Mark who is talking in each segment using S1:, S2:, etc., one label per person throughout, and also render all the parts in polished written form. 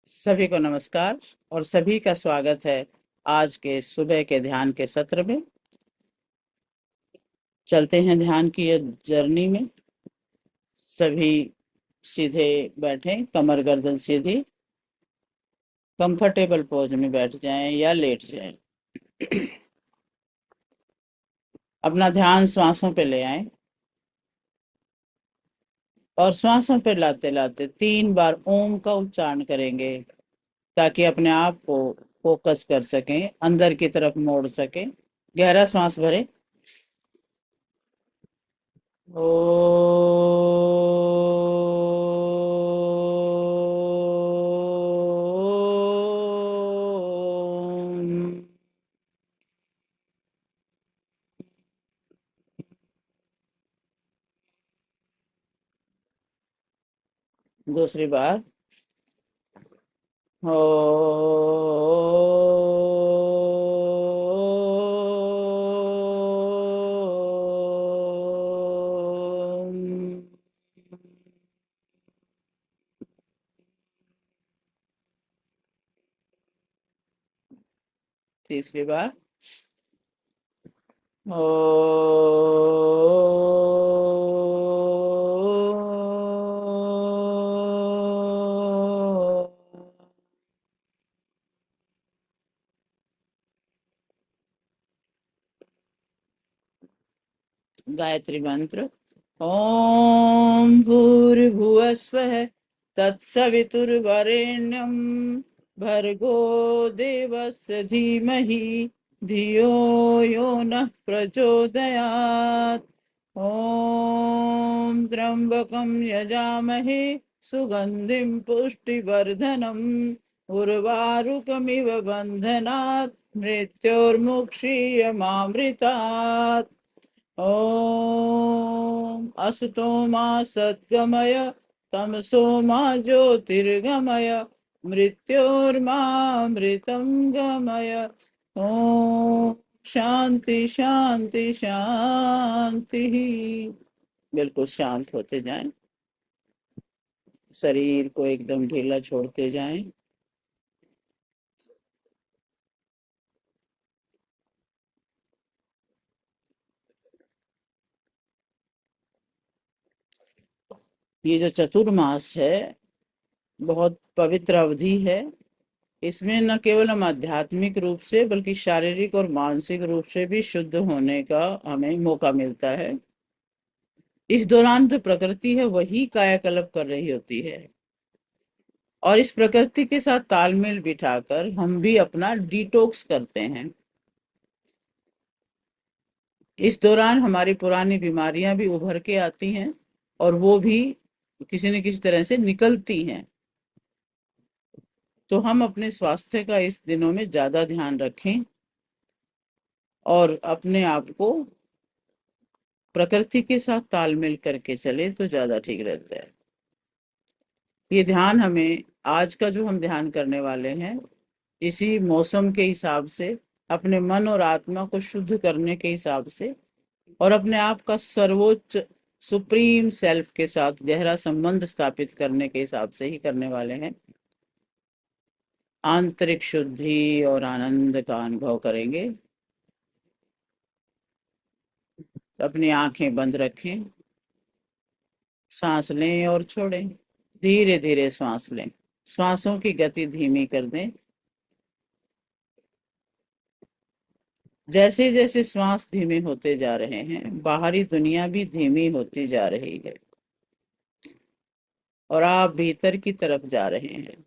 S1: सभी को नमस्कार और सभी का स्वागत है आज के सुबह के ध्यान के सत्र में। चलते हैं ध्यान की ये जर्नी में। सभी सीधे बैठें, कमर गर्दन सीधी, कंफर्टेबल पोज में बैठ जाएं या लेट जाएं। अपना ध्यान श्वासों पे ले आएं और श्वासों पे लाते लाते 3 बार ओम का उच्चारण करेंगे ताकि अपने आप को फोकस कर सकें, अंदर की तरफ मोड़ सकें। गहरा श्वास भरें। ओ दूसरी बार। ओ तीसरी बार। ओ गायत्री मंत्र। ओम भूर्भुवस्वः तत्सवितुर्वरेण्यं भर्गो देवस्य धीमहि धियो यो नः प्रचोदयात्। ओम त्र्यंबकं यजामहे सुगंधिं पुष्टिवर्धनम् उर्वारुकमिव बन्धनात् मृत्योर्मुक्षीयमामृतात्। ओम असतो मा सद्गमय तमसो मा ज्योतिर्गमय मृत्योर्मामृतं गमय। ओम शांति शांति शांति। बिल्कुल शांत होते जाएं, शरीर को एकदम ढीला छोड़ते जाएं। ये जो चतुर्मास है बहुत पवित्र अवधि है। इसमें न केवल हम आध्यात्मिक रूप से बल्कि शारीरिक और मानसिक रूप से भी शुद्ध होने का हमें मौका मिलता है। इस दौरान जो प्रकृति है वही कायाकल्प कर रही होती है और इस प्रकृति के साथ तालमेल बिठाकर हम भी अपना डिटॉक्स करते हैं। इस दौरान हमारी पुरानी बीमारियां भी उभर के आती हैं और वो भी किसी न किसी तरह से निकलती हैं। तो हम अपने स्वास्थ्य का इस दिनों में ज्यादा ध्यान रखें और अपने आप को प्रकृति के साथ तालमेल करके चले तो ज्यादा ठीक रहता है। ये ध्यान हमें आज का जो हम ध्यान करने वाले हैं इसी मौसम के हिसाब से, अपने मन और आत्मा को शुद्ध करने के हिसाब से और अपने आप का सर्वोच्च सुप्रीम सेल्फ के साथ गहरा संबंध स्थापित करने के हिसाब से ही करने वाले हैं। आंतरिक शुद्धि और आनंद का अनुभव करेंगे। तो अपनी आंखें बंद रखें, सांस लें और छोड़ें। धीरे धीरे सांस लें, श्वासों की गति धीमी कर दें। जैसे जैसे श्वास धीमे होते जा रहे हैं बाहरी दुनिया भी धीमी होती जा रही है और आप भीतर की तरफ जा रहे हैं।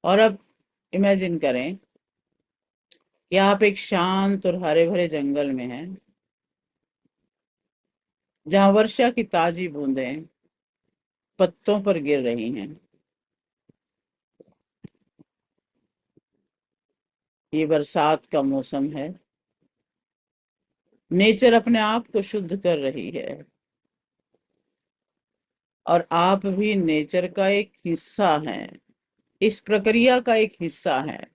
S1: और अब इमेजिन करें कि आप एक शांत और हरे भरे जंगल में हैं जहां वर्षा की ताजी बूंदें पत्तों पर गिर रही हैं। ये बरसात का मौसम है। नेचर अपने आप को शुद्ध कर रही है और आप भी नेचर का एक हिस्सा हैं, इस प्रक्रिया का एक हिस्सा है।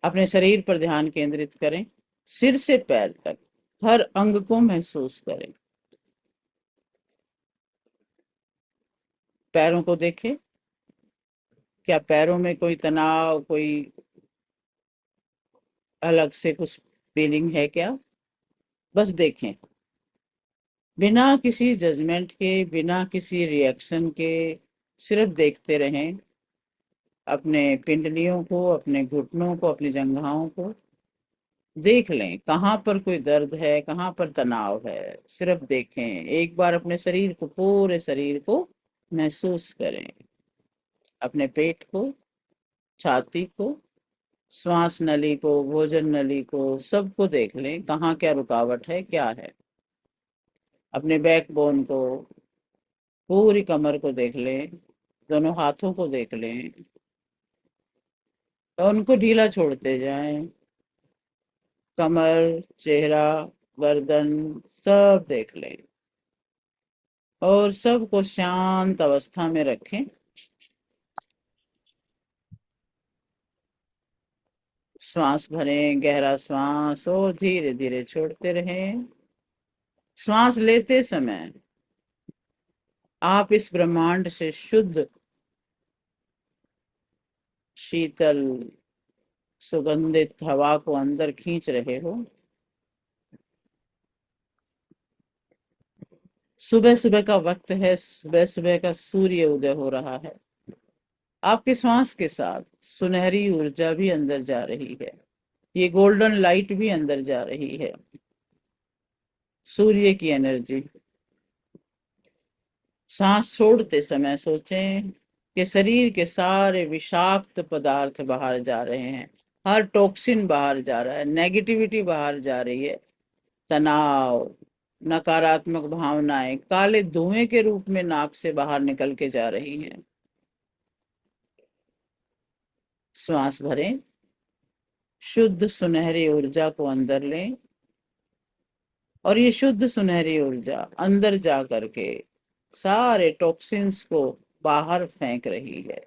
S1: अपने शरीर पर ध्यान केंद्रित करें, सिर से पैर तक हर अंग को महसूस करें। पैरों को देखें, क्या पैरों में कोई तनाव, कोई अलग से कुछ फीलिंग है क्या? बस देखें, बिना किसी जजमेंट के, बिना किसी रिएक्शन के, सिर्फ देखते रहें अपने पिंडलियों को, अपने घुटनों को, अपनी जंघाओं को। देख लें कहाँ पर कोई दर्द है, कहाँ पर तनाव है, सिर्फ देखें। एक बार अपने शरीर को, पूरे शरीर को महसूस करें, अपने पेट को, छाती को, श्वास नली को, भोजन नली को, सबको देख लें कहाँ क्या रुकावट है, क्या है। अपने बैकबोन को, पूरी कमर को देख लें, दोनों हाथों को देख लें और उनको ढीला छोड़ते जाएं। कमर, चेहरा, गर्दन, सब देख लें और सबको शांत अवस्था में रखें। श्वास भरें, गहरा श्वास, और धीरे धीरे छोड़ते रहें। श्वास लेते समय आप इस ब्रह्मांड से शुद्ध, शीतल, सुगंधित हवा को अंदर खींच रहे हो। सुबह सुबह का वक्त है, सुबह सुबह का सूर्य उदय हो रहा है। आपके श्वास के साथ सुनहरी ऊर्जा भी अंदर जा रही है, ये गोल्डन लाइट भी अंदर जा रही है, सूर्य की एनर्जी। सांस छोड़ते समय सोचें कि शरीर के सारे विषाक्त पदार्थ बाहर जा रहे हैं, हर टॉक्सिन बाहर जा रहा है, नेगेटिविटी बाहर जा रही है, तनाव, नकारात्मक भावनाएं काले धुएं के रूप में नाक से बाहर निकल के जा रही हैं। श्वास भरें, शुद्ध सुनहरी ऊर्जा को अंदर लें और ये शुद्ध सुनहरी ऊर्जा अंदर जा करके सारे टॉक्सिन्स को बाहर फेंक रही है।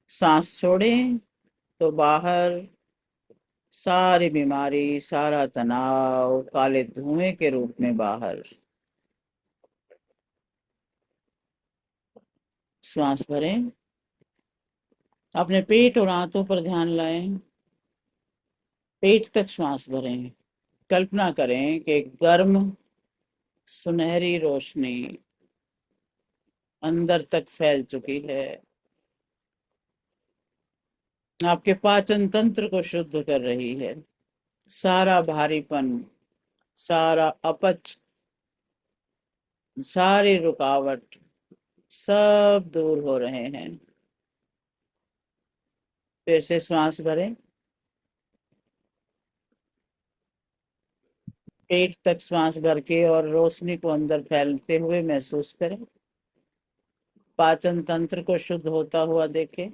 S1: सांस छोड़ें तो बाहर सारी बीमारी, सारा तनाव काले धुएं के रूप में बाहर। श्वास भरें, अपने पेट और आंतों पर ध्यान लाएं, पेट तक श्वास भरें। कल्पना करें कि गर्म सुनहरी रोशनी अंदर तक फैल चुकी है, आपके पाचन तंत्र को शुद्ध कर रही है। सारा भारीपन, सारा अपच, सारी रुकावट सब दूर हो रहे हैं। फिर से श्वास भरें, पेट तक श्वास भर के और रोशनी को अंदर फैलते हुए महसूस करें। पाचन तंत्र को शुद्ध होता हुआ देखें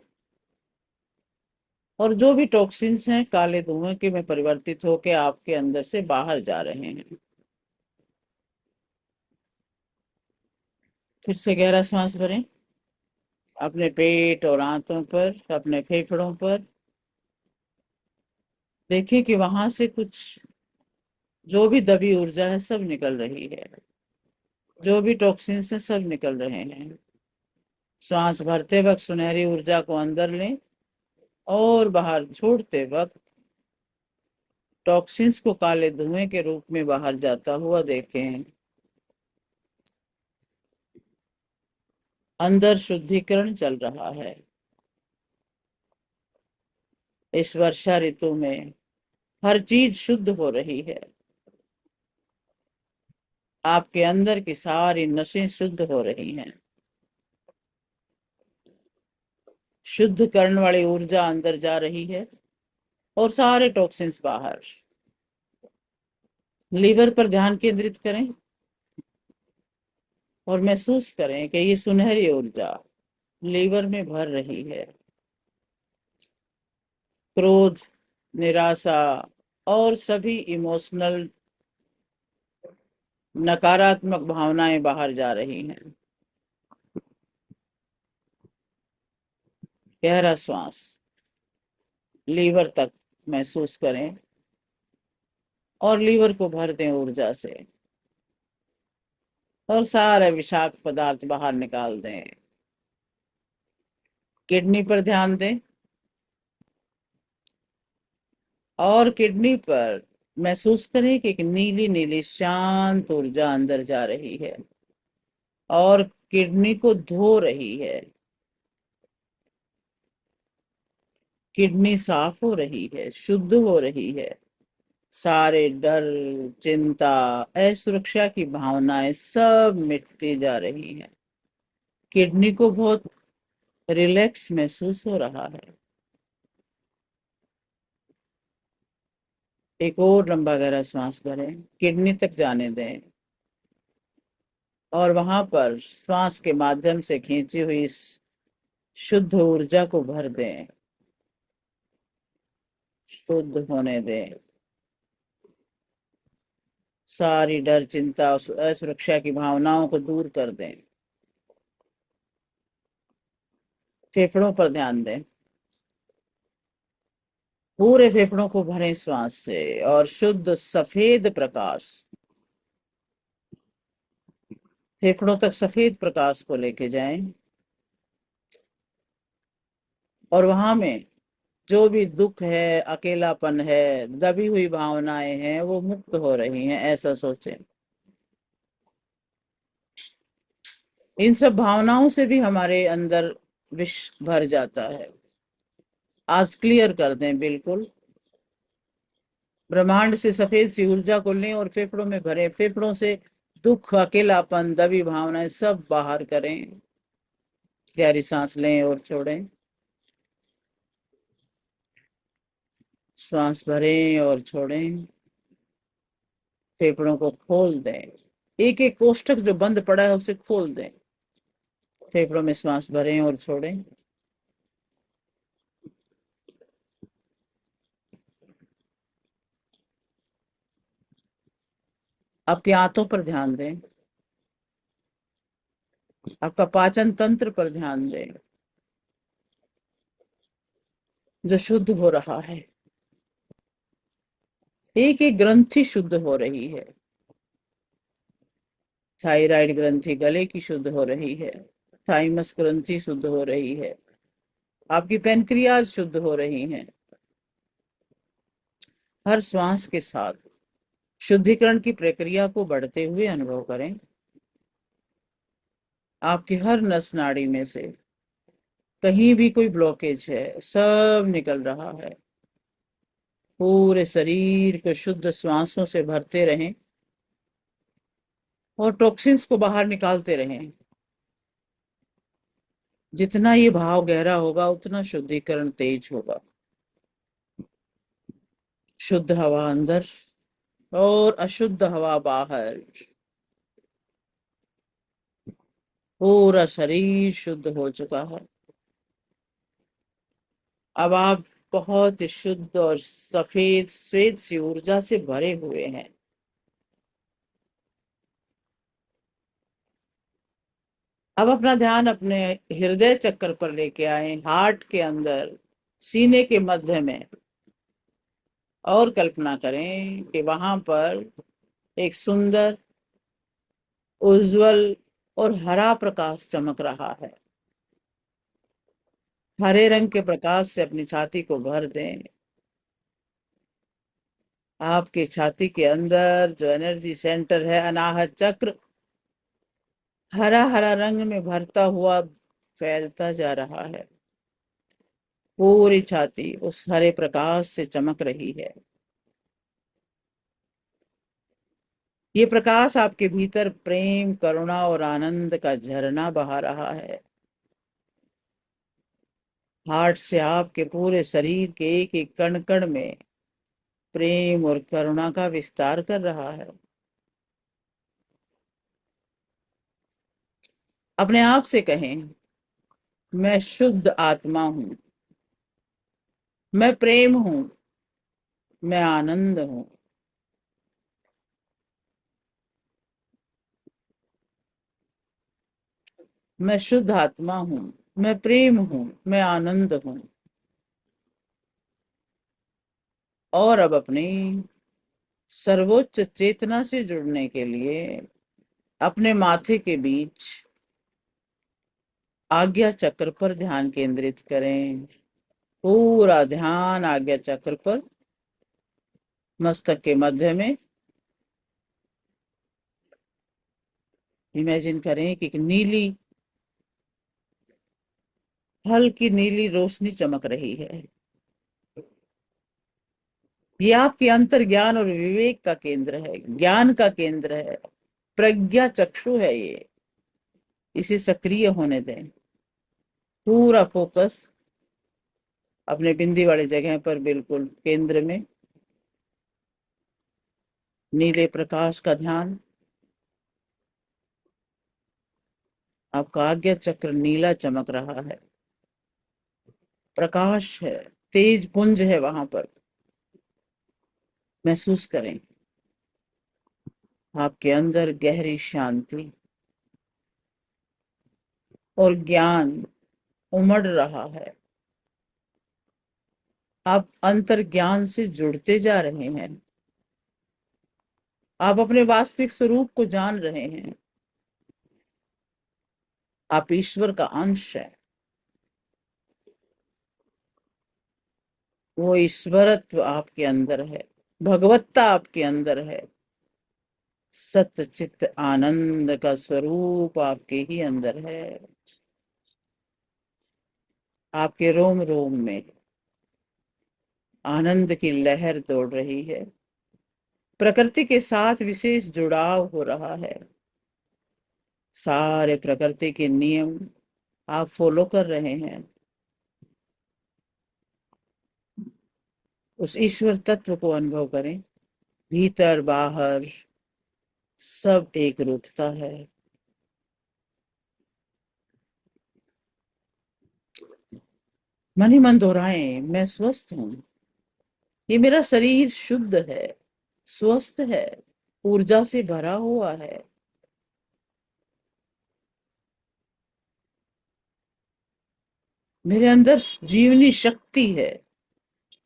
S1: और जो भी टॉक्सिन्स हैं काले धुएं के में परिवर्तित होकर आपके अंदर से बाहर जा रहे हैं। फिर से गहरा श्वास भरें, अपने पेट और आंतों पर, अपने फेफड़ों पर देखिए कि वहां से कुछ, जो भी दबी ऊर्जा है सब निकल रही है, जो भी टॉक्सिन्स है सब निकल रहे हैं। श्वास भरते वक्त सुनहरी ऊर्जा को अंदर लें और बाहर छोड़ते वक्त टॉक्सिन्स को काले धुएं के रूप में बाहर जाता हुआ देखें। अंदर शुद्धिकरण चल रहा है। इस वर्षा ऋतु में हर चीज शुद्ध हो रही है, आपके अंदर की सारी नसें शुद्ध हो रही हैं। शुद्ध करण वाली ऊर्जा अंदर जा रही है और सारे टॉक्सिन्स बाहर। लीवर पर ध्यान केंद्रित करें और महसूस करें कि ये सुनहरी ऊर्जा लीवर में भर रही है। क्रोध, निराशा और सभी इमोशनल नकारात्मक भावनाएं बाहर जा रही हैं। गहरा श्वास लीवर तक महसूस करें और लीवर को भर दें ऊर्जा से और सारे विषाक्त पदार्थ बाहर निकाल दें। किडनी पर ध्यान दें और किडनी पर महसूस करें कि एक नीली नीली शांत ऊर्जा अंदर जा रही है और किडनी को धो रही है। किडनी साफ हो रही है, शुद्ध हो रही है। सारे डर, चिंता, असुरक्षा की भावनाएं सब मिटती जा रही हैं। किडनी को बहुत रिलैक्स महसूस हो रहा है। एक और लंबा गहरा सांस भरें, किडनी तक जाने दें और वहां पर श्वास के माध्यम से खींची हुई इस शुद्ध ऊर्जा को भर दें, शुद्ध होने दें। सारी डर, चिंता, असुरक्षा की भावनाओं को दूर कर दें। फेफड़ों पर ध्यान दें, पूरे फेफड़ों को भरें श्वास से और शुद्ध सफेद प्रकाश फेफड़ों तक सफेद प्रकाश को लेके जाएं और वहां में जो भी दुख है, अकेलापन है, दबी हुई भावनाएं हैं, वो मुक्त हो रही हैं, ऐसा सोचें। इन सब भावनाओं से भी हमारे अंदर विष भर जाता है। आज क्लियर कर दें बिल्कुल। ब्रह्मांड से सफेद सी ऊर्जा को लें और फेफड़ों में भरें। फेफड़ों से दुख, अकेलापन, दबी भावनाएं सब बाहर करें। गहरी सांस लें और छोड़ें। श्वास भरें और छोड़ें। फेफड़ों को खोल दें। एक एक कोष्ठक जो बंद पड़ा है उसे खोल दें। फेफड़ों में श्वास भरें और छोड़ें। आपके आंतों पर ध्यान दें। आपका पाचन तंत्र पर ध्यान दें जो शुद्ध हो रहा है। एक एक ग्रंथि शुद्ध हो रही है। थायराइड ग्रंथि गले की शुद्ध हो रही है। थाइमस ग्रंथि शुद्ध हो रही है। आपकी पेनक्रियाज शुद्ध हो रही हैं। हर श्वास के साथ शुद्धिकरण की प्रक्रिया को बढ़ते हुए अनुभव करें। आपकी हर नस नाड़ी में से कहीं भी कोई ब्लॉकेज है, सब निकल रहा है। पूरे शरीर को शुद्ध श्वासों से भरते रहें और टॉक्सिन्स को बाहर निकालते रहें। जितना ये भाव गहरा होगा उतना शुद्धिकरण तेज होगा। शुद्ध हवा अंदर और अशुद्ध हवा बाहर। पूरा शरीर शुद्ध हो चुका है। अब आप बहुत शुद्ध और सफेद श्वेत सी ऊर्जा से भरे हुए हैं। अब अपना ध्यान अपने हृदय चक्र पर लेके आए, हार्ट के अंदर, सीने के मध्य में, और कल्पना करें कि वहां पर एक सुंदर, उज्जवल और हरा प्रकाश चमक रहा है। हरे रंग के प्रकाश से अपनी छाती को भर दें। आपकी छाती के अंदर जो एनर्जी सेंटर है, अनाहत चक्र, हरा हरा रंग में भरता हुआ फैलता जा रहा है। पूरी छाती उस हरे प्रकाश से चमक रही है। ये प्रकाश आपके भीतर प्रेम, करुणा और आनंद का झरना बहा रहा है। हार्ट से आपके पूरे शरीर के एक एक कण कण में प्रेम और करुणा का विस्तार कर रहा है। अपने आप से कहें, मैं शुद्ध आत्मा हूं, मैं प्रेम हूं, मैं आनंद हूं। मैं शुद्ध आत्मा हूं, मैं प्रेम हूं, मैं आनंद हूं। और अब अपनी सर्वोच्च चेतना से जुड़ने के लिए अपने माथे के बीच आज्ञा चक्र पर ध्यान केंद्रित करें। पूरा ध्यान आज्ञा चक्र पर, मस्तक के मध्य में। इमेजिन करें कि एक नीली, हल्की नीली रोशनी चमक रही है। ये आपके अंतर ज्ञान और विवेक का केंद्र है, ज्ञान का केंद्र है, प्रज्ञा चक्षु है ये। इसे सक्रिय होने दें। पूरा फोकस अपने बिंदी वाली जगह पर, बिल्कुल केंद्र में। नीले प्रकाश का ध्यान। आपका आज्ञा चक्र नीला चमक रहा है, प्रकाश है, तेज पुंज है वहां पर। महसूस करें आपके अंदर गहरी शांति और ज्ञान उमड़ रहा है। आप अंतर ज्ञान से जुड़ते जा रहे हैं। आप अपने वास्तविक स्वरूप को जान रहे हैं। आप ईश्वर का अंश है। वो ईश्वरत्व आपके अंदर है, भगवत्ता आपके अंदर है। सत्य चित्त आनंद का स्वरूप आपके ही अंदर है। आपके रोम रोम में आनंद की लहर दौड़ रही है। प्रकृति के साथ विशेष जुड़ाव हो रहा है। सारे प्रकृति के नियम आप फॉलो कर रहे हैं। उस ईश्वर तत्व को अनुभव करें। भीतर बाहर सब एक रूपता है। मन ही मन दोहराएं, मैं स्वस्थ हूं। ये मेरा शरीर शुद्ध है, स्वस्थ है, ऊर्जा से भरा हुआ है। मेरे अंदर जीवनी शक्ति है,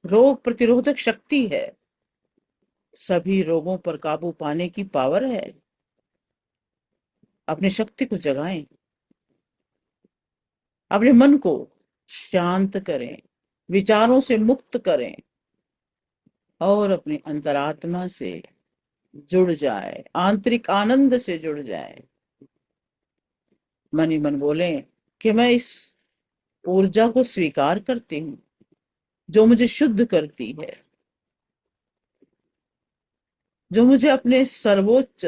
S1: रोग प्रतिरोधक शक्ति है। सभी रोगों पर काबू पाने की पावर है। अपनी शक्ति को जगाएं। अपने मन को शांत करें, विचारों से मुक्त करें और अपनी अंतरात्मा से जुड़ जाए, आंतरिक आनंद से जुड़ जाए। मन ही मन बोले कि मैं इस ऊर्जा को स्वीकार करती हूँ जो मुझे शुद्ध करती है, जो मुझे अपने सर्वोच्च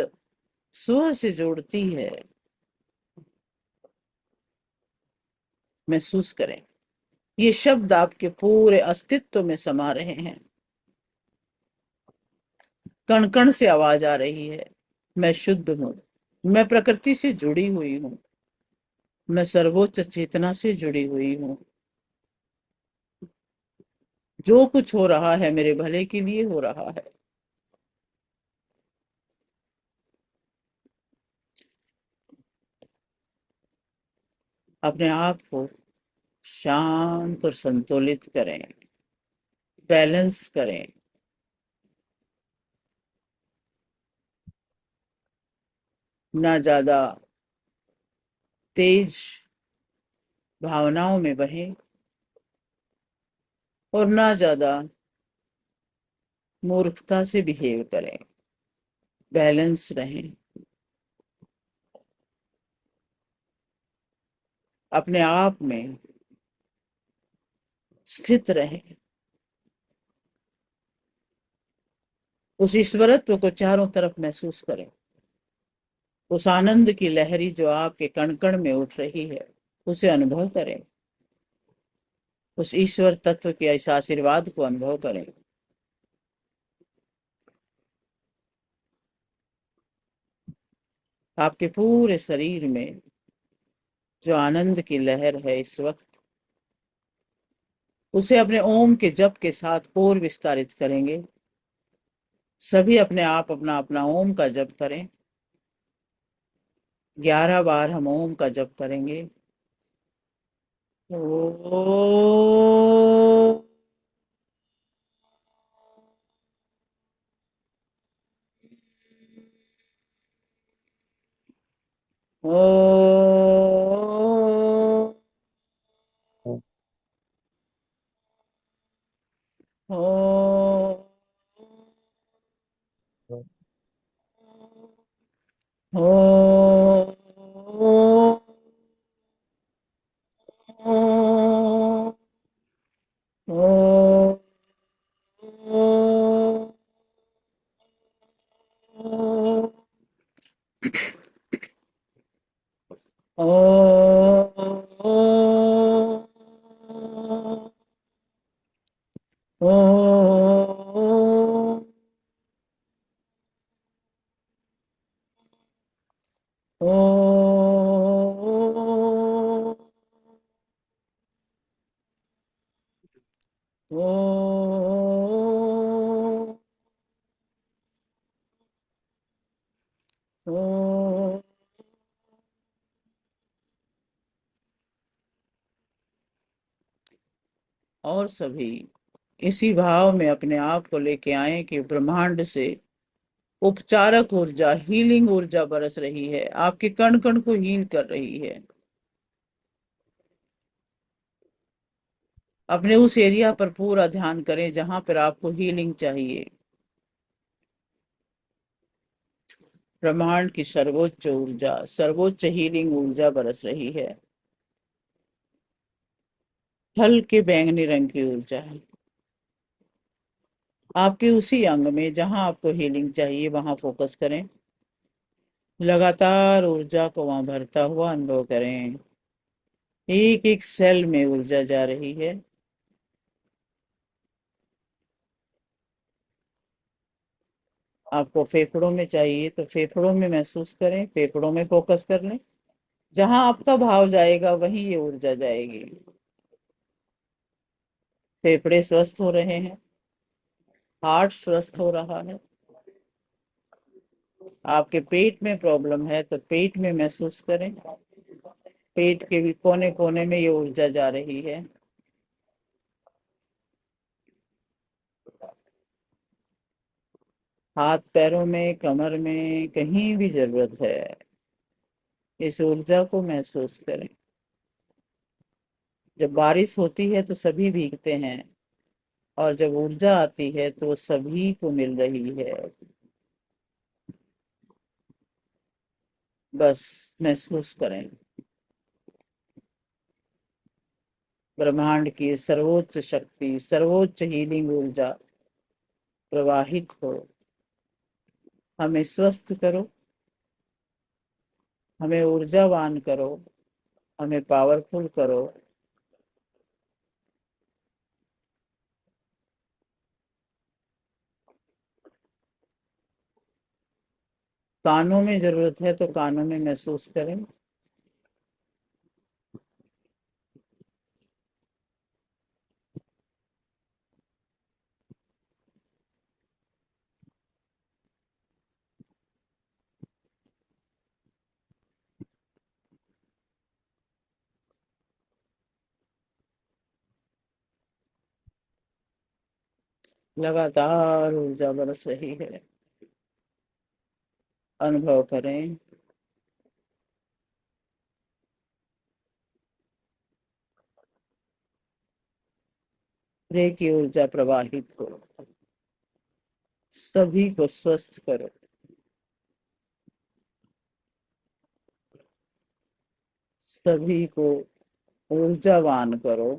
S1: स्व से जोड़ती है। महसूस करें ये शब्द आपके पूरे अस्तित्व में समा रहे हैं। कण कण से आवाज आ रही है, मैं शुद्ध हूं, मैं प्रकृति से जुड़ी हुई हूं, मैं सर्वोच्च चेतना से जुड़ी हुई हूं। जो कुछ हो रहा है मेरे भले के लिए हो रहा है। अपने आप को शांत और संतुलित करें, बैलेंस करें। ना ज्यादा तेज भावनाओं में बहें और ना ज्यादा मूर्खता से बिहेव करें। बैलेंस रहें। अपने आप में स्थित रहें। उस ईश्वरत्व को चारों तरफ महसूस करें। उस आनंद की लहरी जो आपके कण कण में उठ रही है, उसे अनुभव करें। उस ईश्वर तत्व के इस आशीर्वाद को अनुभव करें। आपके पूरे शरीर में जो आनंद की लहर है इस वक्त, उसे अपने ओम के जप के साथ और विस्तारित करेंगे। सभी अपने आप अपना अपना ओम का जप करें। 11 बार हम ओम का जप करेंगे। ओ ओ ओ ओ ओ और सभी इसी भाव में अपने आप को लेके आए कि ब्रह्मांड से उपचारक ऊर्जा, हीलिंग ऊर्जा बरस रही है, आपके कण कण को हील कर रही है। अपने उस एरिया पर पूरा ध्यान करें जहां पर आपको हीलिंग चाहिए। ब्रह्मांड की सर्वोच्च ऊर्जा, सर्वोच्च हीलिंग ऊर्जा बरस रही है। हल्के बैंगनी रंग की ऊर्जा है आपके उसी अंग में जहां आपको हीलिंग चाहिए, वहां फोकस करें। लगातार ऊर्जा को वहां भरता हुआ अनुभव करें। एक एक सेल में ऊर्जा जा रही है। आपको फेफड़ों में चाहिए तो फेफड़ों में महसूस करें, फेफड़ों में फोकस कर लें। जहां आपका भाव जाएगा वहीं ये ऊर्जा जाएगी। फेफड़े स्वस्थ हो रहे हैं, हार्ट स्वस्थ हो रहा है। आपके पेट में प्रॉब्लम है तो पेट में महसूस करें, पेट के भी कोने कोने में ये ऊर्जा जा रही है। हाथ पैरों में, कमर में, कहीं भी जरूरत है, इस ऊर्जा को महसूस करें। जब बारिश होती है तो सभी भीगते हैं, और जब ऊर्जा आती है तो वो सभी को मिल रही है। बस महसूस करें, ब्रह्मांड की सर्वोच्च शक्ति, सर्वोच्च हीलिंग ऊर्जा प्रवाहित हो। हमें स्वस्थ करो, हमें ऊर्जावान करो, हमें पावरफुल करो। कानों में जरूरत है तो कानों में महसूस करें। लगातार ऊर्जा बरस रही है, अनुभव करें। प्रे की ऊर्जा प्रवाहित हो, सभी को स्वस्थ करो, सभी को ऊर्जावान करो।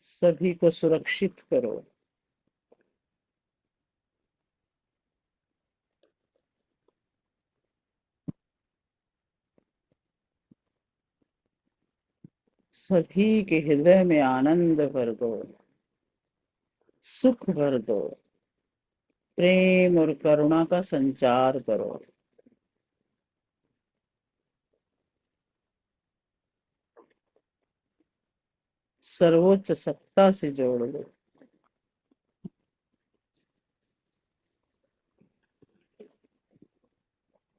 S1: सभी को सुरक्षित करो, सभी के हृदय में आनंद भर दो, सुख भर दो, प्रेम और करुणा का संचार करो। सर्वोच्च सत्ता से जोड़ लो।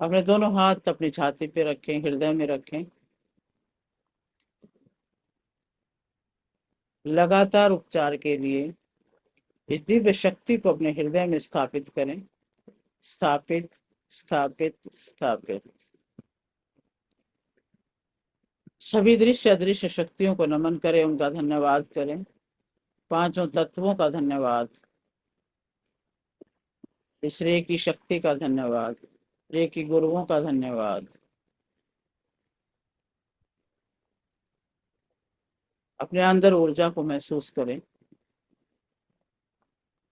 S1: अपने दोनों हाथ अपनी छाती पे रखें, हृदय में रखें। लगातार उपचार के लिए इस दिव्य शक्ति को अपने हृदय में स्थापित करें। स्थापित, स्थापित, स्थापित। सभी दृश्य अदृश्य शक्तियों को नमन करें, उनका धन्यवाद करें। पांचों तत्वों का धन्यवाद, इस रे की शक्ति का धन्यवाद, रे की गुरुओं का धन्यवाद। अपने अंदर ऊर्जा को महसूस करें,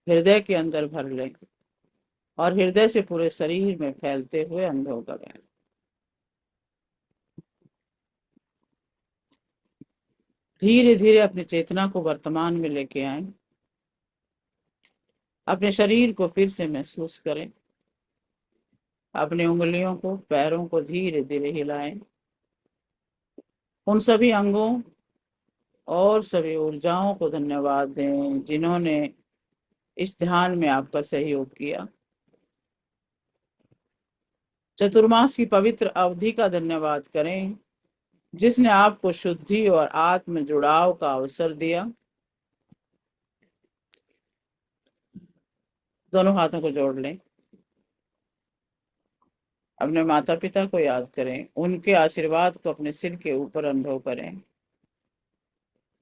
S1: हृदय के अंदर भर लें और हृदय से पूरे शरीर में फैलते हुए अनुभव करें। धीरे धीरे अपनी चेतना को वर्तमान में लेके आए। अपने शरीर को फिर से महसूस करें। अपनी उंगलियों को, पैरों को धीरे धीरे हिलाएं। उन सभी अंगों और सभी ऊर्जाओं को धन्यवाद दें जिन्होंने इस ध्यान में आपका सहयोग किया। चतुर्मास की पवित्र अवधि का धन्यवाद करें जिसने आपको शुद्धि और आत्म जुड़ाव का अवसर दिया। दोनों हाथों को जोड़ लें। अपने माता पिता को याद करें, उनके आशीर्वाद को अपने सिर के ऊपर अनुभव करें।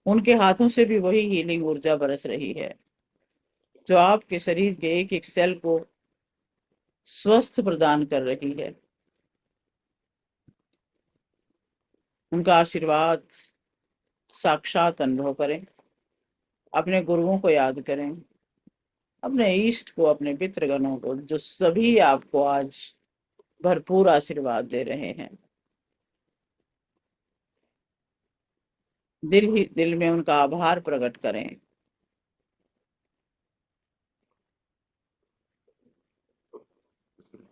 S1: उनके हाथों से भी वही हीलिंग ऊर्जा बरस रही है जो आपके शरीर के एक एक सेल को स्वस्थ प्रदान कर रही है। उनका आशीर्वाद साक्षात अनुभव करें। अपने गुरुओं को याद करें, अपने इष्ट को, अपने पितृगणों को, जो सभी आपको आज भरपूर आशीर्वाद दे रहे हैं। दिल ही दिल में उनका आभार प्रकट करें।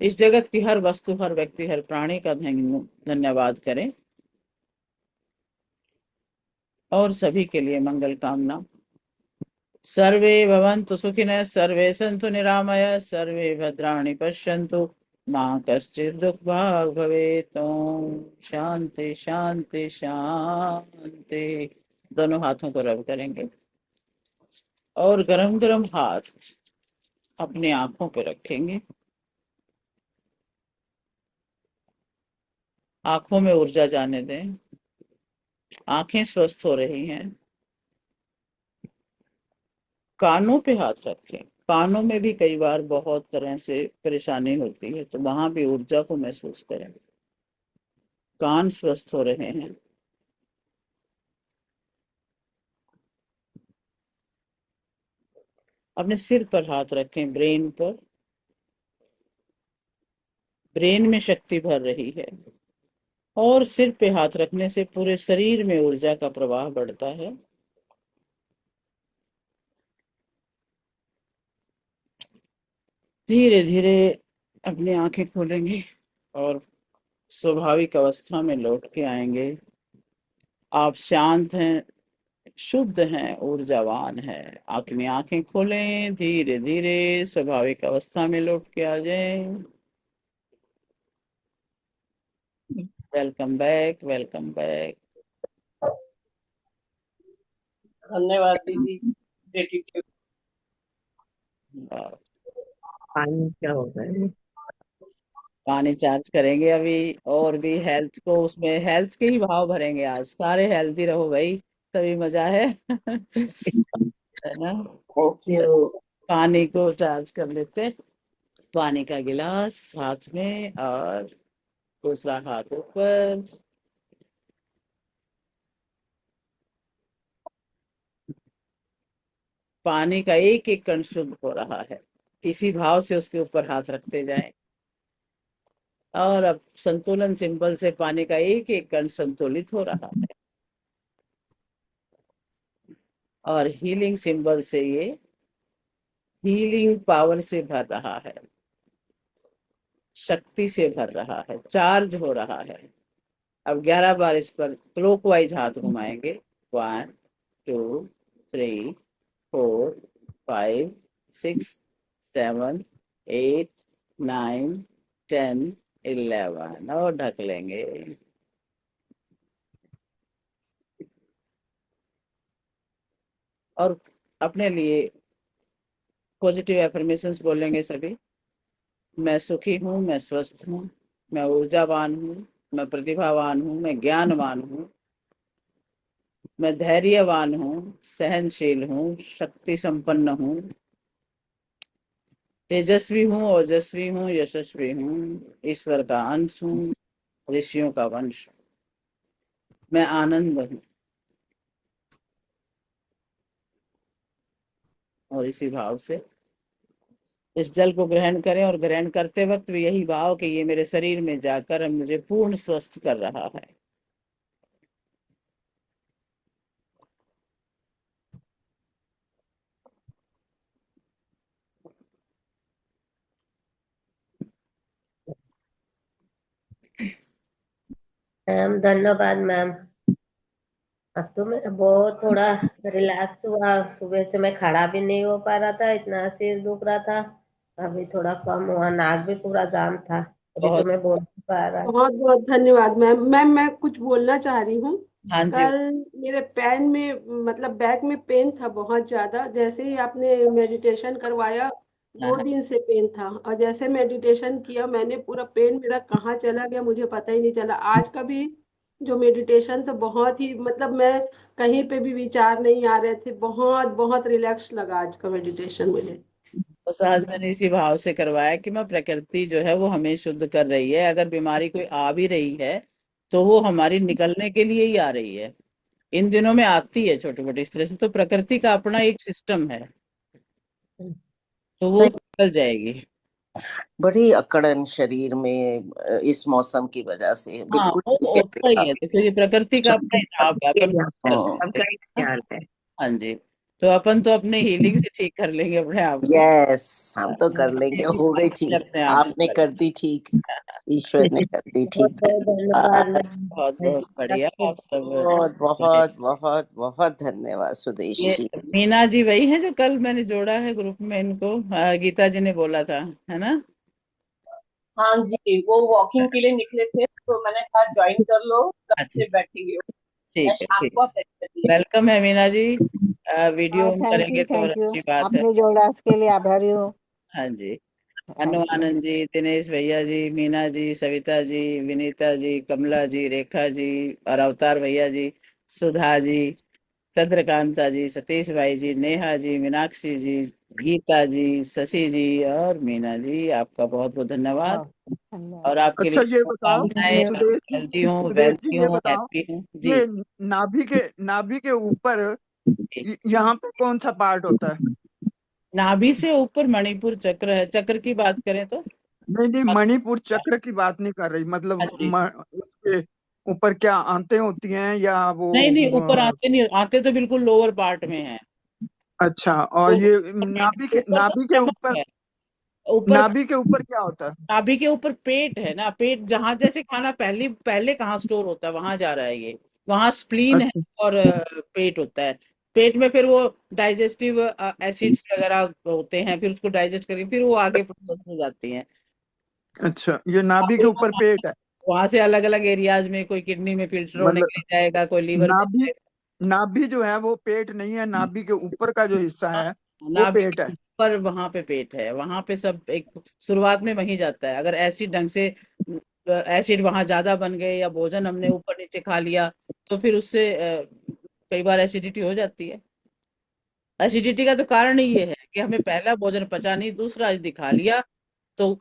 S1: इस जगत की हर वस्तु, हर व्यक्ति, हर प्राणी का धन्यवाद करें और सभी के लिए मंगल कामना। सर्वे भवन्तु सुखिनः, सर्वे सन्तु निरामय, सर्वे भद्राणि पश्यन्तु, मां कश्चित् दुःखभाग् भवेत्। ओम शांति शांति शांति। दोनों हाथों को रब करेंगे और गरम गरम हाथ अपने आंखों पे रखेंगे। आंखों में ऊर्जा जाने दें। आंखें स्वस्थ हो रही हैं। कानों पे हाथ रखें। कानों में भी कई बार बहुत तरह से परेशानी होती है, तो वहां भी ऊर्जा को महसूस करें। कान स्वस्थ हो रहे हैं। अपने सिर पर हाथ रखें, ब्रेन पर। ब्रेन में शक्ति भर रही है और सिर पे हाथ रखने से पूरे शरीर में ऊर्जा का प्रवाह बढ़ता है। धीरे धीरे अपनी आंखें खोलेंगे और स्वाभाविक अवस्था में लौट के आएंगे। आप शांत हैं, शुद्ध हैं, ऊर्जावान हैं। अपनी आंखें खोलें, धीरे धीरे स्वाभाविक अवस्था में लौट के आ जाएं। Welcome back, welcome back.
S2: धन्यवाद दीदी। ग्रेटिट्यूड।
S3: पानी क्या होता है?
S1: पानी चार्ज करेंगे अभी और भी हेल्थ को, उसमें हेल्थ के ही भाव भरेंगे। आज सारे हेल्दी रहो भाई, तभी मजा है। है ना।
S3: ओके।
S1: पानी को चार्ज कर लेते। पानी का गिलास हाथ में और दूसरा हाथ ऊपर। पानी का एक एक कण शुद्ध हो रहा है। इसी भाव से उसके ऊपर हाथ रखते जाएं और अब संतुलन सिंबल से पानी का एक एक कण संतुलित हो रहा है और हीलिंग सिंबल से ये हीलिंग पावर से भर रहा है, शक्ति से भर रहा है, चार्ज हो रहा है। अब 11 बार इस पर क्लॉकवाइज हाथ घुमाएंगे। 1 2 3 4 5 6 7 8 9 10 11 और ढक लेंगे। और अपने लिए पॉजिटिव एफर्मेशंस बोलेंगे सभी। मैं सुखी हूँ, मैं स्वस्थ हूँ, मैं ऊर्जावान हूँ, मैं प्रतिभावान हूँ, मैं ज्ञानवान हूँ, मैं धैर्यवान हूँ, सहनशील हूँ, शक्ति संपन्न हूँ, तेजस्वी हूँ, ओजस्वी हूँ, यशस्वी हूँ, ईश्वर का अंश हूँ, ऋषियों का वंश हूँ। मैं आनंद हूँ। और इसी भाव से इस जल को ग्रहण करें, और ग्रहण करते वक्त भी यही भाव कि ये मेरे शरीर में जाकर मुझे पूर्ण स्वस्थ कर रहा है।
S4: मैम धन्यवाद मैम। अब तो मेरा बहुत थोड़ा रिलैक्स हुआ। सुबह से मैं खड़ा भी नहीं हो पा रहा था, इतना सिर दुख रहा था। अभी थोड़ा कम हुआ, नाक भी पूरा जाम था, अभी तो
S1: बहुत।
S4: मैं बोल नहीं पा रहा।
S5: बहुत बहुत धन्यवाद मैम। मैम मैं कुछ बोलना चाह रही हूँ।
S1: हाँ जी।
S5: कल मेरे पैर में मतलब बैक में पेन था बहुत ज्यादा। जैसे ही आपने मेडिटेशन करवाया,
S1: हाँ,
S5: 2 दिन से पेन था, और जैसे मेडिटेशन किया मैंने, पूरा पेन मेरा कहाँ चला गया मुझे पता ही नहीं चला। आज का भी जो मेडिटेशन था बहुत ही मतलब मैं कहीं पे भी विचार नहीं आ रहे थे। बहुत बहुत रिलैक्स लगा आज का मेडिटेशन मुझे।
S1: तो सहज मैंने इसी भाव से करवाया कि मैं प्रकृति जो है वो हमें शुद्ध कर रही है। अगर बीमारी कोई आ भी रही है तो वो हमारी निकलने के लिए ही आ रही है। इन दिनों में आती है छोटी मोटी इस तरह से, तो प्रकृति का अपना एक सिस्टम है, तो वो
S3: सही।
S1: निकल जाएगी।
S3: बड़ी अकड़न शरीर में इस मौसम की वजह से,
S1: हाँ,
S3: बिल्कुल
S1: वो
S3: ठीक
S1: तो
S3: है
S1: होता ही
S3: बेटा।
S1: है। देखो ये प्रकृति का अपना हिसाब है, अपन कुछ नहीं कर
S3: सबका ही
S1: सकते।
S3: ख्याल है।
S1: हाँ जी। तो अपन तो अपने हीलिंग से ठीक कर लेंगे अपने आप को।
S3: यस, हम तो कर लेंगे,
S1: इसी
S3: हो गई
S1: बात से
S3: ठीक।
S1: अपने आप को
S3: आपने
S1: कर।
S3: कर दी ठीक, ईश्वर ने कर दी
S4: बहुत
S3: ठीक।
S4: बहुत धन्यवाद
S3: आज
S1: बहुत बहुत बढ़िया आप सब।
S3: बहुत बहुत बहुत बहुत धन्यवाद सुदेश
S1: ये
S3: जी।
S1: मीना जी वही है जो कल मैंने जोड़ा है ग्रुप में इनको, गीता जी ने बोला था, है ना?
S2: हाँ जी, वो वॉकिंग के लिए निकले थे तो मैंने कहा ज्वाइन कर लो, कब
S1: अच्छा,
S2: से बैठेंगे। मैं
S1: ठीक है,
S2: शाम
S1: ठीक।
S2: को टेक्स्ट कर दिया।
S1: वेलकम है मीना जी। वीडियो
S6: हाँ,
S1: ऑन
S6: थैंक
S1: करेंगे
S6: यू
S1: तो और
S6: थैंक यू।
S1: अच्छी बात है।
S6: आपने जोड़ा उसके लिए आभारी हूँ।
S1: हाँ जी। अनु
S6: थैंक यू।
S1: आनंद जी, दिनेश भैया जी, मीना जी, सविता जी, विनीता जी, कमला जी, रेखा जी, और अवतार भैया जी, सुधा जी, चंद्रकांता जी, सतीश भाई जी, नेहा जी, मीनाक्षी जी, गीता जी, शशि जी, और मीना जी, आपका बहुत बहुत धन्यवाद।
S6: बहुत धन्यवाद।
S1: और आपके लिए
S7: अच्छा ये बताओ
S1: शुभकामनाएं।
S7: सुदेश जी,
S1: हेल्दी हूँ,
S7: सुदेश जी
S1: वेल्थी
S7: ये
S1: हूँ,
S7: बताओ,
S1: हैप्पी हूँ जी।
S7: ये नाभि के ऊपर यहाँ पे कौन सा पार्ट होता है?
S1: नाभि से ऊपर मणिपुर चक्र है। चक्र की बात करें तो
S7: नहीं नहीं, मणिपुर चक्र की बात नहीं कर रही,
S1: हाँ
S7: मतलब
S1: जी।
S7: उसके ऊपर क्या आंतें होती हैं या वो
S1: नहीं नहीं, ऊपर आते नहीं, आते तो बिल्कुल लोअर पार्ट में है।
S7: अच्छा, और
S1: तो
S7: ये
S1: ऊपर तो स्टमक है। ऊपर
S7: नाभि के ऊपर क्या होता है?
S1: नाभि के ऊपर पेट है ना। पेट जहां जैसे खाना पहले पहले कहाँ स्टोर होता है वहां जा रहा है ये। वहां स्प्लीन है
S7: अच्छा
S1: और पेट होता है। पेट में फिर वो डाइजेस्टिव एसिड्स वगैरह होते हैं, फिर उसको डाइजेस्ट करके फिर वो आगे प्रोसेस में जाती हैं।
S7: अच्छा, ये नाभि के ऊपर पेट है,
S1: वहां से अलग अलग एरियाज में, कोई किडनी में फिल्टर होने के
S7: मतलब
S1: लिए जाएगा, कोई लीवर में
S7: नाभि
S1: जाएगा।
S7: नाभि जो है वो पेट नहीं है, नाभि के ऊपर का जो हिस्सा
S1: हाँ,
S7: है वो
S1: नाभि
S7: पेट
S1: के
S7: है।
S1: ऊपर वहां पे पेट है। वहां पे सब एक शुरुआत में वहीं जाता है। अगर एसिड ढंग से एसिड वहां ज्यादा बन गए या भोजन हमने ऊपर नीचे खा लिया तो फिर उससे कई बार एसिडिटी हो जाती है। एसिडिटी का तो कारण ही ये है कि हमें पहला भोजन पचा नहीं, दूसरा यदि खा लिया तो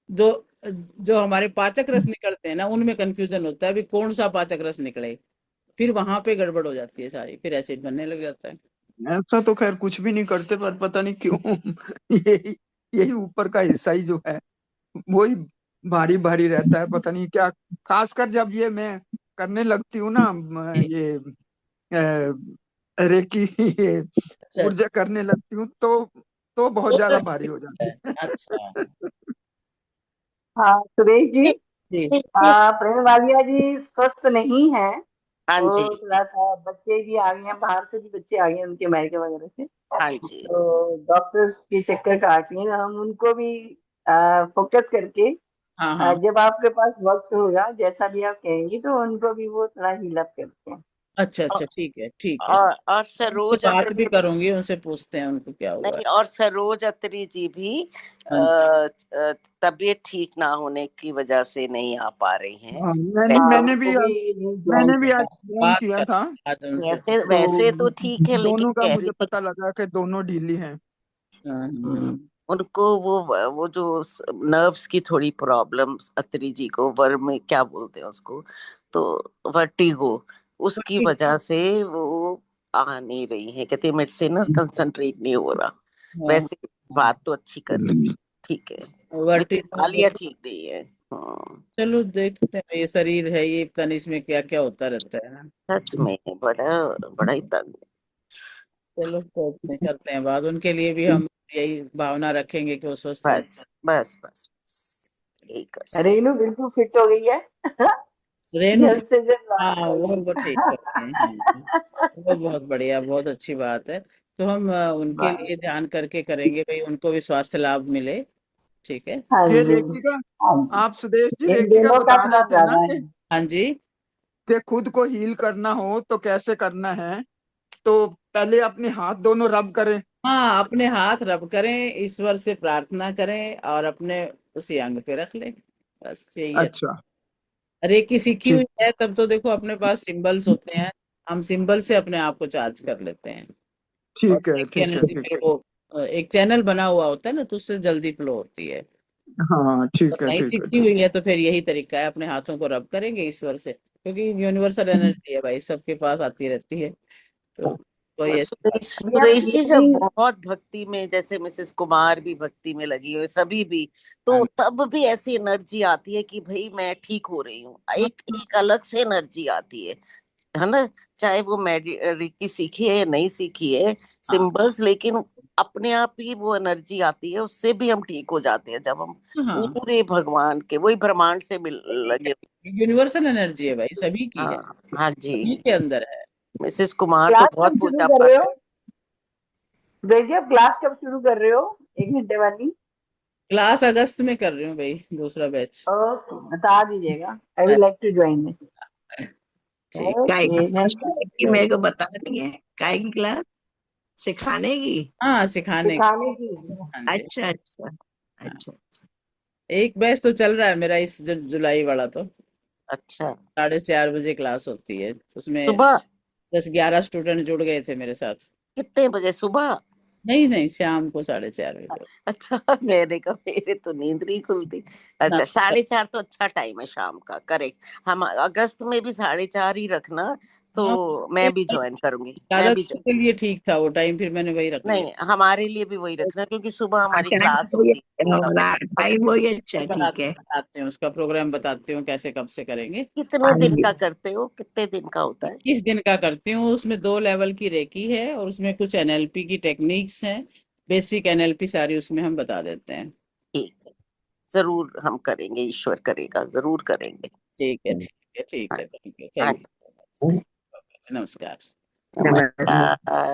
S1: जो जो हमारे पाचक रस निकलते हैं ना, उनमें कंफ्यूजन होता है अभी कौन सा पाचक रस निकले। फिर वहां पे गड़बड़ हो जाती है सारी, फिर एसिड बनने लग जाता है।
S7: ऐसा तो खैर कुछ भी नहीं करते, पर पता नहीं क्यों यही यही ऊपर का हिस्सा ही जो है वही भारी भारी रहता है, पता नहीं क्या। खासकर जब ये मैं करने लगती हूँ ना, ये रेकी, ये
S1: अच्छा अच्छा।
S7: ऊर्जा करने लगती हूँ तो बहुत
S1: तो
S7: ज्यादा
S1: दर्द
S7: भारी हो
S1: होता
S7: जाती
S1: है।
S7: है।
S1: अच्छा।
S6: हाँ सुरेश जी,
S1: जी।
S6: प्रेम वालिया जी स्वस्थ नहीं है।
S3: हाँ
S6: वो
S3: जी।
S6: थोड़ा सा बच्चे भी आ गए हैं, बाहर से भी बच्चे आ गए हैं उनके मायके वगैरह से।
S3: हाँ जी।
S6: तो डॉक्टर के चक्कर काट लिए, हम उनको भी फोकस करके
S1: हाँ हाँ।
S6: जब आपके पास वक्त होगा जैसा भी आप कहेंगी तो उनको भी वो थोड़ा हील अप करते हैं।
S1: अच्छा अच्छा,
S3: और
S1: ठीक है ठीक है।
S3: और
S1: उनसे
S3: सरोज
S1: बात भी
S3: अत्री
S1: करूंगी, उनसे पूछते हैं उनको क्या हुआ है।
S3: नहीं, और सरोज अत्री जी भी
S1: हाँ जी।
S3: तबीयत ठीक ना होने की वजह से नहीं आ पा रही हैं।
S7: हाँ,
S3: वै-
S7: मैंने
S6: उनको
S7: भी आज
S6: भी नहीं ज्वाइन
S7: मैंने भी आज
S6: करना।
S7: फोन
S1: बात
S7: किया
S1: कर
S7: था,
S1: आज उनसे।
S3: वैसे
S7: तो
S3: वैसे तो ठीक है, लेकिन
S7: दोनों का
S3: कह रही
S7: मुझे
S3: थी
S7: पता लगा कि दोनों ढीली हैं।
S1: हाँ,
S3: उनको वो जो नर्व्स की थोड़ी प्रॉब्लम, अत्री जी को में क्या बोलते हैं उसको, तो वर्टिगो, उसकी
S1: ठीक।
S3: वजह से वो आ नहीं रही है। कहते मेरे से ना कंसंट्रेट नहीं हो रहा।
S1: हाँ,
S3: वैसे बात तो अच्छी कर रही, ठीक है। Mrs
S1: vertigo.
S3: आलिया ठीक नहीं है। हाँ,
S1: चलो देखते हैं, ये शरीर है, ये पता नहीं इसमें क्या क्या होता रहता है ना।
S3: सच में बड़ा बड़ा ही तंग
S1: चलो करते हैं बात, उनके लिए भी
S3: है।
S1: हम यही भावना रखेंगे कि वो स्वस्थ हो।
S3: बस बस बस बस यही कर सकते।
S6: रेनू बिल्कुल फिट हो गई है।
S1: रेणु की,
S6: जल्द से जल्द
S1: हाँ
S6: लास्ट होगी।
S1: वो ठीक हो गए हैं। वो बहुत बढ़िया, बहुत अच्छी बात है। तो हम उनके
S6: बस।
S1: लिए ध्यान करके करेंगे भाई, उनको भी स्वास्थ्य लाभ मिले। ठीक है।
S6: हाँ
S7: ये
S6: जी।
S7: रेखिका,
S6: हाँ जी,
S7: आप सुदेश जी
S6: इन
S7: रेखिका
S6: दोनों का
S7: बता रहे
S6: थोड़ा
S7: थे ना
S6: ज्यादा है।
S1: हाँ जी।
S7: कि खुद को हील करना हो तो कैसे करना है, तो पहले अपने हाथ दोनों रब करें।
S1: हाँ, अपने हाथ रब करें, ईश्वर से प्रार्थना करें और अपने उसी अंग पे रख लें, बस यही है।
S7: अच्छा,
S1: रेकी सीखी
S7: ठीक
S1: हुई है तब तो देखो अपने पास सिंबल्स होते हैं, हम सिंबल से अपने आप को चार्ज कर लेते हैं। और
S7: ठीक है
S1: एक
S7: ठीक है
S1: एनर्जी
S7: ठीक
S1: फिर वो एक चैनल बना हुआ होता है ना, तो उससे जल्दी फ्लो होती है।
S7: है। हाँ
S1: और
S7: ठीक है
S1: नहीं
S7: ठीक है
S1: सीखी
S7: ठीक।
S1: हुई है तो फिर यही तरीका है, अपने हाथों को रब करेंगे ईश्वर से, क्योंकि यूनिवर्सल एनर्जी है भाई, सबके पास आती रहती है। तो कोई ऐसी बात।
S6: अभी आप
S3: सुदेश जी
S6: ये
S3: जब
S6: भी।
S3: बहुत भक्ति में, जैसे मिसेस कुमार भी भक्ति में लगी हुई, सभी भी,
S1: हाँ
S3: तो तब भी ऐसी एनर्जी आती है कि भाई मैं ठीक हो रही हूँ। एक
S1: हाँ
S3: एक अलग से एनर्जी आती है ना। चाहे वो रिकी सीखी है या नहीं सीखी है,
S1: हाँ
S3: सिंबल्स, लेकिन अपने आप ही वो एनर्जी आती है, उससे भी हम ठीक हो जाते हैं जब हम
S1: हाँ,
S3: पूरे भगवान के वही ब्रह्मांड से मिल लगे।
S1: यूनिवर्सल एनर्जी है भाई, सभी की है,
S3: हाँ हाँ जी।
S1: सभी के अंदर है।
S3: मिसेस कुमार तो
S6: क्लास
S3: बहुत
S6: कब शुरू
S3: पूजा
S6: कर रहे
S3: पाठ
S6: हो?
S3: कर।
S6: देखिए आप क्लास कब शुरू कर रहे हो? 1 घंटे वाली।
S1: क्लास अगस्त में कर रही हूँ भाई, दूसरा बैच।
S6: ओके, बता दीजिएगा। I will like to join it.
S1: ठीक।
S8: काय की
S6: ओके,
S8: क्लास
S6: थैंक
S8: की
S6: यू।
S8: मेरे को बता रही है? काय की क्लास? सिखाने की?
S1: हाँ, सिखाने की।
S6: सिखाने की।
S1: हाँ जी।
S8: अच्छा अच्छा
S1: हाँ,
S8: अच्छा अच्छा।
S1: एक बैच तो चल रहा है मेरा, इस जुलाई वाला तो
S3: अच्छा,
S1: 4:30 बजे क्लास होती है, उसमें
S3: सुबह
S1: 10-11 स्टूडेंट जुड़ गए थे मेरे साथ।
S3: कितने बजे? सुबह?
S1: नहीं नहीं, शाम को 4:30 बजे।
S3: अच्छा मेरे का मेरे तो नींद नहीं खुलती।
S1: ना,
S3: अच्छा, 4:30 तो अच्छा टाइम है शाम का, करेक्ट। हम अगस्त में भी 4:30 ही रखना,
S1: हाँ,
S3: तो मैं भी ज्वाइन करूंगी, मैं
S1: ज्यादा
S3: भी
S1: के लिए ठीक था वो टाइम, फिर मैंने वही रख लिया।
S3: नहीं, हमारे लिए भी वही रखना, क्योंकि सुबह हमारी
S8: टाइम
S3: क्लास
S8: वही
S3: होती है तो तब।
S8: टाइम वही अच्छा, ठीक है।
S1: बताते हैं उसका प्रोग्राम, बताते हूँ कैसे कब से करेंगे।
S3: कितने
S8: हाँ
S3: दिन
S8: जी।
S3: का करते हो? कितने दिन का होता है?
S1: 21 दिन का करती हूँ, उसमें 2 लेवल की रेकी है और उसमें कुछ एनएलपी की टेक्निक्स हैं, बेसिक एनएलपी सारी उसमें हम बता देते हैं।
S3: ठीक है, जरूर हम करेंगे, ईश्वर करेगा, जरूर करेंगे।
S1: ठीक है ठीक है ठीक
S3: हाँ
S1: है, थैंक यू
S3: हाँ,
S1: थैंक यू, नमस्कार।
S8: नमस्ते।
S3: नमस्कार।